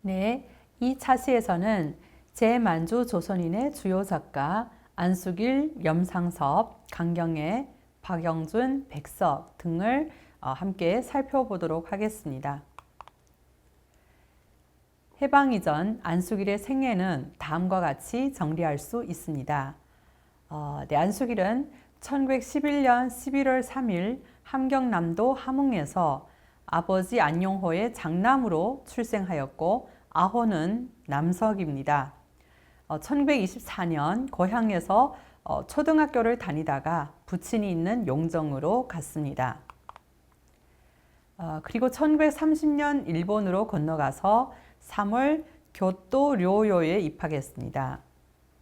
네, 이 차시에서는 제만주 조선인의 주요 작가 안숙일, 염상섭, 강경애, 박영준, 백석 등을 함께 살펴보도록 하겠습니다. 해방 이전 안숙일의 생애는 다음과 같이 정리할 수 있습니다. 안숙일은 1911년 11월 3일 함경남도 함흥에서 아버지 안용호의 장남으로 출생하였고 아호는 남석입니다. 1924년 고향에서 초등학교를 다니다가 부친이 있는 용정으로 갔습니다. 그리고 1930년 일본으로 건너가서 3월 교토 료요에 입학했습니다.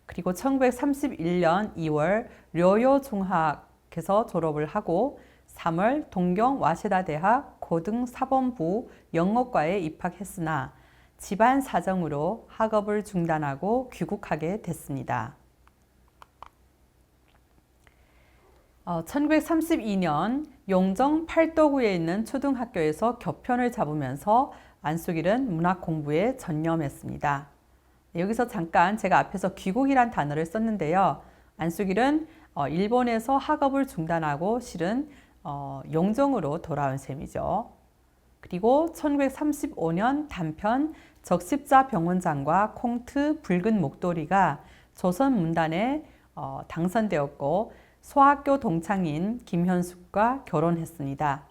그리고 1931년 2월 료요 중학에서 졸업을 하고 3월 동경 와세다 대학 고등사범부 영어과에 입학했으나 집안 사정으로 학업을 중단하고 귀국하게 됐습니다. 1932년 용정 팔도구에 있는 초등학교에서 교편을 잡으면서 안숙일은 문학 공부에 전념했습니다. 여기서 잠깐 제가 앞에서 귀국이란 단어를 썼는데요. 안숙일은 일본에서 학업을 중단하고 실은 용정으로 돌아온 셈이죠. 그리고 1935년 단편 적십자 병원장과 콩트 붉은 목도리가 조선 문단에 당선되었고 소학교 동창인 김현숙과 결혼했습니다.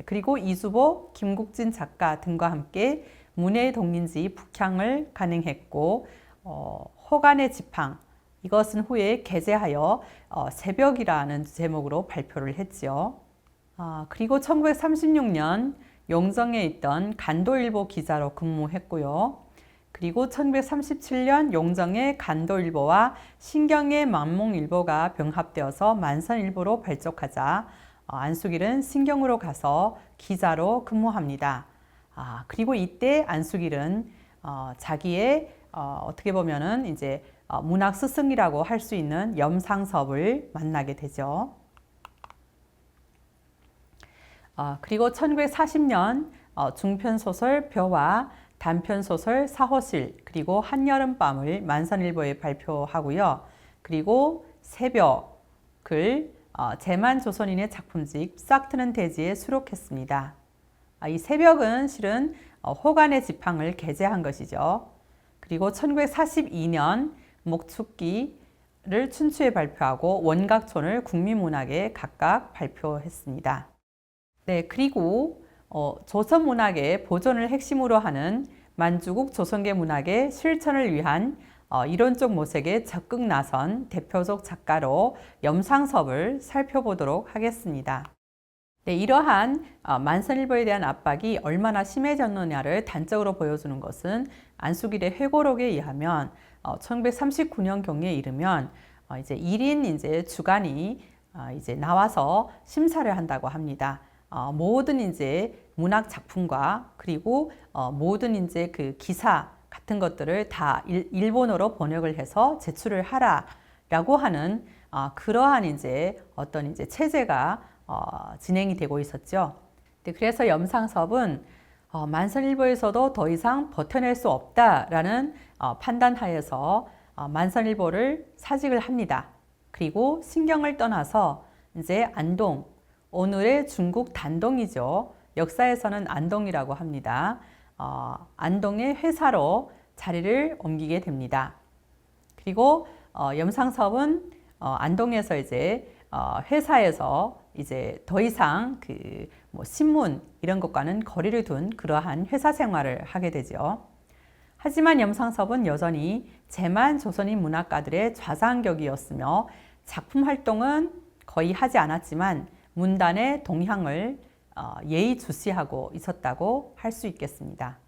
그리고 이수복, 김국진 작가 등과 함께 문예의 동인지 북향을 간행했고 호간의 지팡 이것은 후에 게재하여 새벽이라는 제목으로 발표를 했지요. 그리고 1936년 용정에 있던 간도일보 기자로 근무했고요. 그리고 1937년 용정의 간도일보와 신경의 만몽일보가 병합되어서 만선일보로 발족하자 안숙일은 신경으로 가서 기자로 근무합니다. 그리고 이때 안숙일은 자기의 어떻게 보면은 이제 문학 스승이라고 할 수 있는 염상섭을 만나게 되죠. 그리고 1940년 중편소설 벼와 단편소설 사호실 그리고 한여름밤을 만선일보에 발표하고요. 그리고 새벽을 제만조선인의 작품집 싹 트는 대지에 수록했습니다. 이 새벽은 실은 호간의 지팡을 게재한 것이죠. 그리고 1942년 목축기를 춘추에 발표하고 원각촌을 국민문학에 각각 발표했습니다. 네, 그리고 조선 문학의 보존을 핵심으로 하는 만주국 조선계 문학의 실천을 위한 이론적 모색에 적극 나선 대표적 작가로 염상섭을 살펴보도록 하겠습니다. 네, 이러한 만선일보에 대한 압박이 얼마나 심해졌느냐를 단적으로 보여주는 것은 안숙일의 회고록에 의하면 1939년경에 이르면 이제 1인 이제 주간이 이제 나와서 심사를 한다고 합니다. 모든 이제 문학 작품과 그리고 모든 이제 그 기사 같은 것들을 다 일본어로 번역을 해서 제출을 하라라고 하는 그러한 이제 어떤 이제 체제가 진행이 되고 있었죠. 그래서 염상섭은 만선일보에서도 더 이상 버텨낼 수 없다라는 판단하에서 만선일보를 사직을 합니다. 그리고 신경을 떠나서 이제 안동, 오늘의 중국 단동이죠. 역사에서는 안동이라고 합니다. 안동의 회사로 자리를 옮기게 됩니다. 그리고 염상섭은 안동에서 이제 회사에서 이제 더 이상 그 뭐 신문 이런 것과는 거리를 둔 그러한 회사 생활을 하게 되죠. 하지만 염상섭은 여전히 제만 조선인 문학가들의 좌상격이었으며 작품 활동은 거의 하지 않았지만 문단의 동향을 예의주시하고 있었다고 할 수 있겠습니다.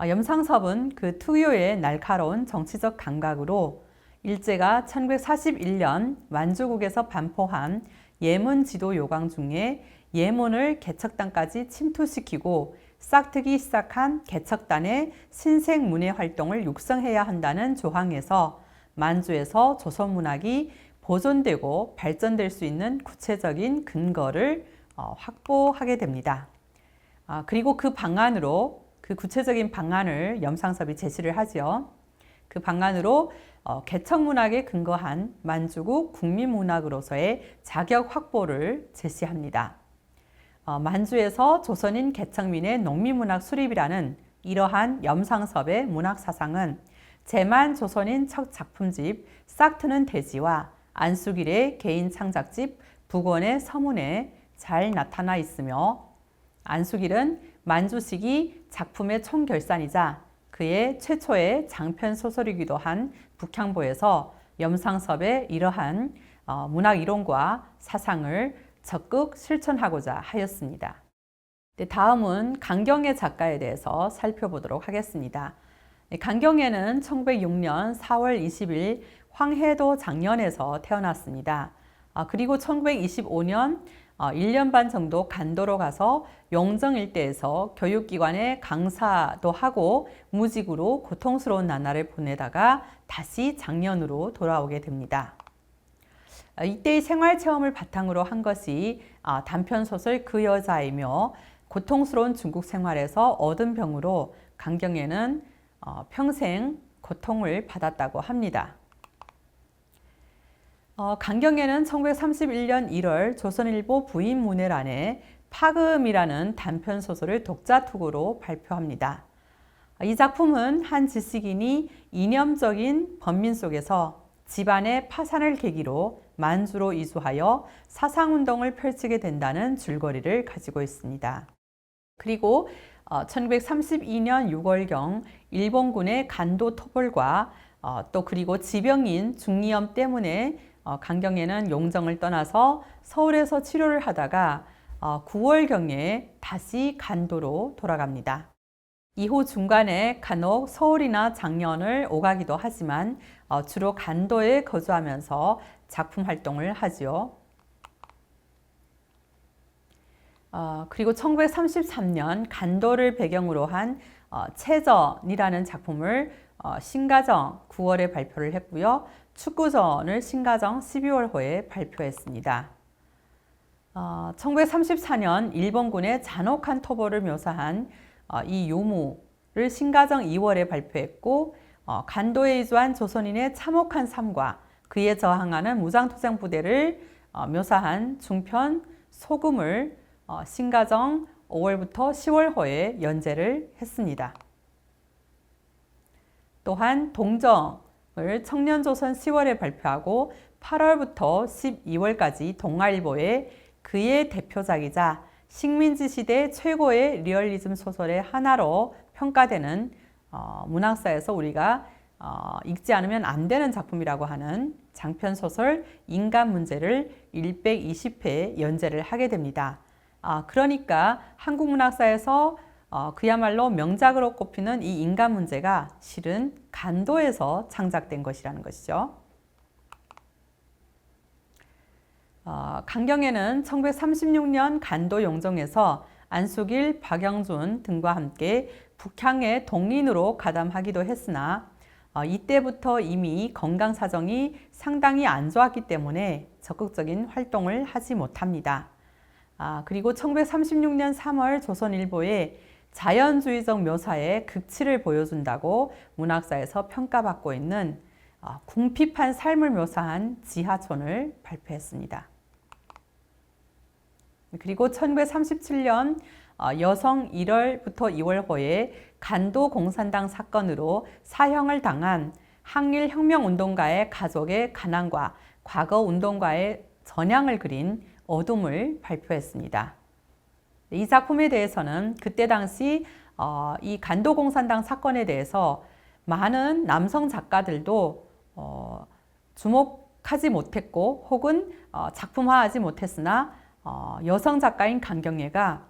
염상섭은 그 특유의 날카로운 정치적 감각으로 일제가 1941년 만주국에서 반포한 예문 지도 요강 중에 예문을 개척단까지 침투시키고 싹트기 시작한 개척단의 신생 문예 활동을 육성해야 한다는 조항에서 만주에서 조선문학이 보존되고 발전될 수 있는 구체적인 근거를 확보하게 됩니다. 그리고 그 방안으로 그 그 구체적인 방안을 염상섭이 제시를 하지요. 그 방안으로 개척문학에 근거한 만주국 국민문학으로서의 자격 확보를 제시합니다. 만주에서 조선인 개척민의 농민문학 수립이라는 이러한 염상섭의 문학 사상은 제만 조선인 첫 작품집 싹 트는 대지와 안수길의 개인 창작집 북원의 서문에 잘 나타나 있으며, 안수길은 만주식이 작품의 총결산이자 그의 최초의 장편 소설이기도 한 북향보에서 염상섭의 이러한 문학 이론과 사상을 적극 실천하고자 하였습니다. 다음은 강경애 작가에 대해서 살펴보도록 하겠습니다. 강경애는 1906년 4월 20일 황해도 장년에서 태어났습니다. 그리고 1925년 1년 반 정도 간도로 가서 용정 일대에서 교육기관에 강사도 하고 무직으로 고통스러운 나날을 보내다가 다시 장년으로 돌아오게 됩니다. 이때의 생활체험을 바탕으로 한 것이 단편소설 그 여자이며, 고통스러운 중국 생활에서 얻은 병으로 강경애는 평생 고통을 받았다고 합니다. 강경애는 1931년 1월 조선일보 부인문예란에 파금이라는 단편소설을 독자투고로 발표합니다. 이 작품은 한 지식인이 이념적인 번민 속에서 집안의 파산을 계기로 만주로 이주하여 사상운동을 펼치게 된다는 줄거리를 가지고 있습니다. 그리고 1932년 6월경 일본군의 간도 토벌과 또 그리고 지병인 중이염 때문에 강경애는 용정을 떠나서 서울에서 치료를 하다가 9월경에 다시 간도로 돌아갑니다. 이후 중간에 간혹 서울이나 장년을 오가기도 하지만 주로 간도에 거주하면서 작품 활동을 하지요. 그리고 1933년 간도를 배경으로 한 채전이라는 작품을 신가정 9월에 발표를 했고요. 축구전을 신가정 12월호에 발표했습니다. 1934년 일본군의 잔혹한 토벌을 묘사한 이 요무를 신가정 2월에 발표했고, 간도에 이주한 조선인의 참혹한 삶과 그에 저항하는 무장투쟁 부대를 묘사한 중편 소금을 신가정 5월부터 10월호에 연재를 했습니다. 또한 동정을 청년조선 10월에 발표하고 8월부터 12월까지 동아일보에 그의 대표작이자 식민지 시대 최고의 리얼리즘 소설의 하나로 평가되는 문학사에서 우리가 읽지 않으면 안 되는 작품이라고 하는 장편소설 인간 문제를 120회 연재를 하게 됩니다. 그러니까 한국 문학사에서 그야말로 명작으로 꼽히는 이 인간 문제가 실은 간도에서 창작된 것이라는 것이죠. 강경애는 1936년 간도 용정에서 안수길, 박영준 등과 함께 북향의 동린으로 가담하기도 했으나 이때부터 이미 건강 사정이 상당히 안 좋았기 때문에 적극적인 활동을 하지 못합니다. 그리고 1936년 3월 조선일보에 자연주의적 묘사의 극치를 보여준다고 문학사에서 평가받고 있는 궁핍한 삶을 묘사한 지하촌을 발표했습니다. 그리고 1937년 여성 1월부터 2월호에 간도 공산당 사건으로 사형을 당한 항일 혁명운동가의 가족의 가난과 과거 운동가의 전향을 그린 어둠을 발표했습니다. 이 작품에 대해서는 그때 당시 이 간도 공산당 사건에 대해서 많은 남성 작가들도 주목하지 못했고 혹은 작품화하지 못했으나 여성 작가인 강경애가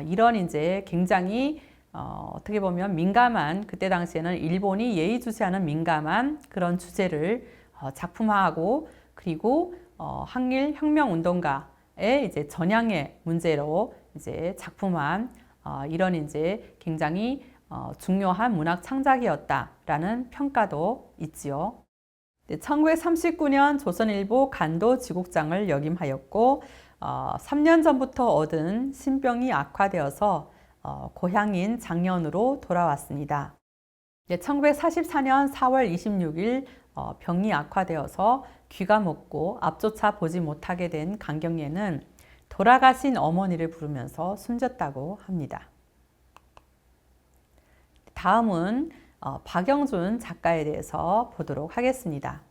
이런 이제 굉장히 어떻게 보면 민감한, 그때 당시에는 일본이 예의주시하는 민감한 그런 주제를 작품화하고, 그리고 항일 혁명 운동가의 이제 전향의 문제로 이제 작품한 이런 이제 굉장히 중요한 문학 창작이었다라는 평가도 있지요. 1939년 조선일보 간도 지국장을 역임하였고 3년 전부터 얻은 신병이 악화되어서 고향인 장년으로 돌아왔습니다. 1944년 4월 26일 병이 악화되어서 귀가 먹고 앞조차 보지 못하게 된 강경예는 돌아가신 어머니를 부르면서 숨졌다고 합니다. 다음은 박영준 작가에 대해서 보도록 하겠습니다.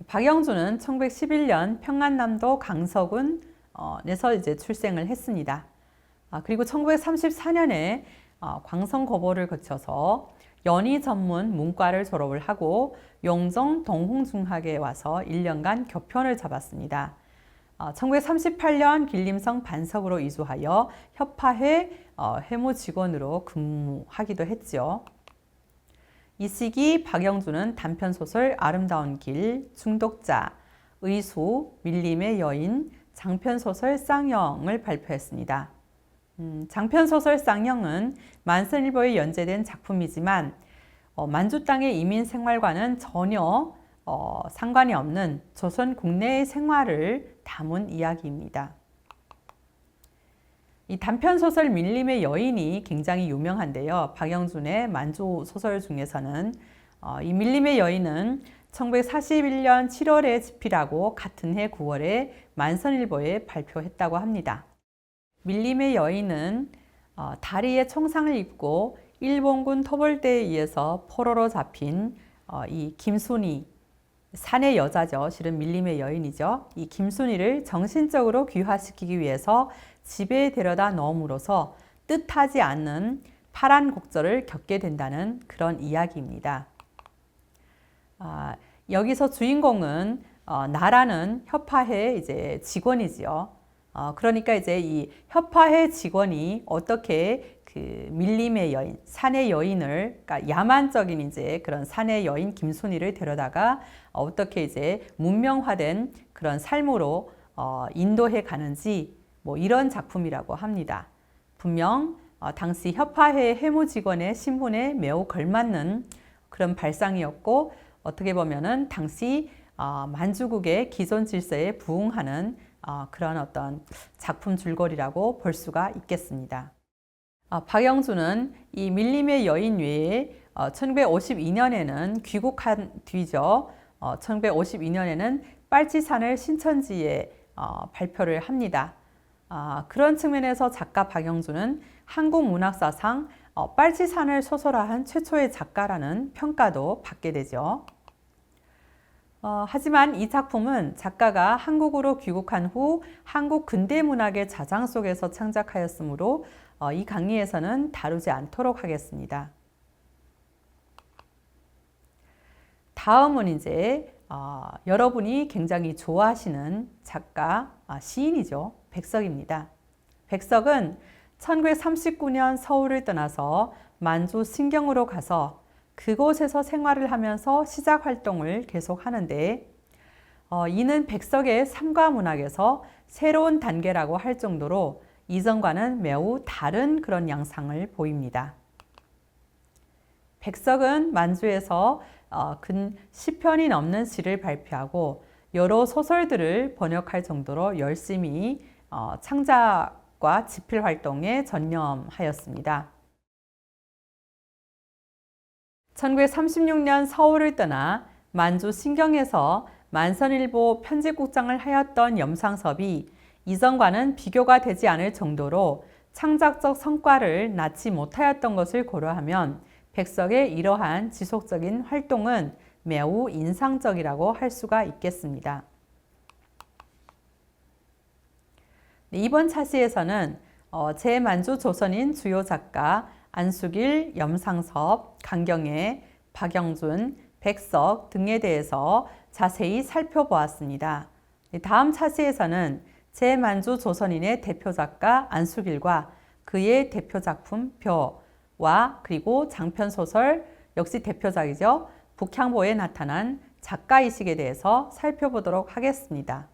박영준은 1911년 평안남도 강서군에서 이제 출생을 했습니다. 그리고 1934년에 광성고보를 거쳐서 연희 전문 문과를 졸업을 하고 용정 동홍중학에 와서 1년간 교편을 잡았습니다. 1938년 길림성 반석으로 이주하여 협파회 회무직원으로 근무하기도 했죠. 이 시기 박영준은 단편소설 아름다운 길, 중독자, 의수, 밀림의 여인, 장편소설 쌍영을 발표했습니다. 장편소설 쌍영은 만선일보에 연재된 작품이지만 만주 땅의 이민 생활과는 전혀 상관이 없는 조선 국내의 생활을 담은 이야기입니다. 이 단편소설 밀림의 여인이 굉장히 유명한데요. 박영준의 만주 소설 중에서는 이 밀림의 여인은 1941년 7월에 집필하고 같은 해 9월에 만선일보에 발표했다고 합니다. 밀림의 여인은 다리에 총상을 입고 일본군 토벌대에 의해서 포로로 잡힌 이 김순이, 산의 여자죠. 실은 밀림의 여인이죠. 이 김순이를 정신적으로 귀화시키기 위해서 집에 데려다 넣음으로써 뜻하지 않는 파란 곡절을 겪게 된다는 그런 이야기입니다. 여기서 주인공은 나라는 협파회 이제 직원이지요. 그러니까 이제 이 협파회 직원이 어떻게 그 밀림의 여인, 산의 여인을, 그러니까 야만적인 이제 그런 산의 여인 김순이를 데려다가 어떻게 이제 문명화된 그런 삶으로 인도해 가는지 뭐 이런 작품이라고 합니다. 분명 당시 협파회 회무 직원의 신분에 매우 걸맞는 그런 발상이었고 어떻게 보면은 당시 만주국의 기존 질서에 부응하는 그런 어떤 작품 줄거리라고 볼 수가 있겠습니다. 박영준은 이 밀림의 여인 외에 1952년에는 귀국한 뒤죠. 1952년에는 빨치산을 신천지에 발표를 합니다. 그런 측면에서 작가 박영준은 한국 문학사상 빨치산을 소설화한 최초의 작가라는 평가도 받게 되죠. 하지만 이 작품은 작가가 한국으로 귀국한 후 한국 근대문학의 자장 속에서 창작하였으므로 이 강의에서는 다루지 않도록 하겠습니다. 다음은 이제 여러분이 굉장히 좋아하시는 작가, 시인이죠. 백석입니다. 백석은 1939년 서울을 떠나서 만주 신경으로 가서 그곳에서 생활을 하면서 시작 활동을 계속 하는데 이는 백석의 삶과 문학에서 새로운 단계라고 할 정도로 이전과는 매우 다른 그런 양상을 보입니다. 백석은 만주에서 근 10편이 넘는 시를 발표하고 여러 소설들을 번역할 정도로 열심히 창작과 집필 활동에 전념하였습니다. 1936년 서울을 떠나 만주 신경에서 만선일보 편집국장을 하였던 염상섭이 이전과는 비교가 되지 않을 정도로 창작적 성과를 낳지 못하였던 것을 고려하면 백석의 이러한 지속적인 활동은 매우 인상적이라고 할 수가 있겠습니다. 이번 차시에서는 제만주 조선인 주요 작가 안수길, 염상섭, 강경예, 박영준, 백석 등에 대해서 자세히 살펴보았습니다. 다음 차시에서는 제만주 조선인의 대표 작가 안수길과 그의 대표 작품 벼와 그리고 장편소설 역시 대표작이죠. 북향보에 나타난 작가의식에 대해서 살펴보도록 하겠습니다.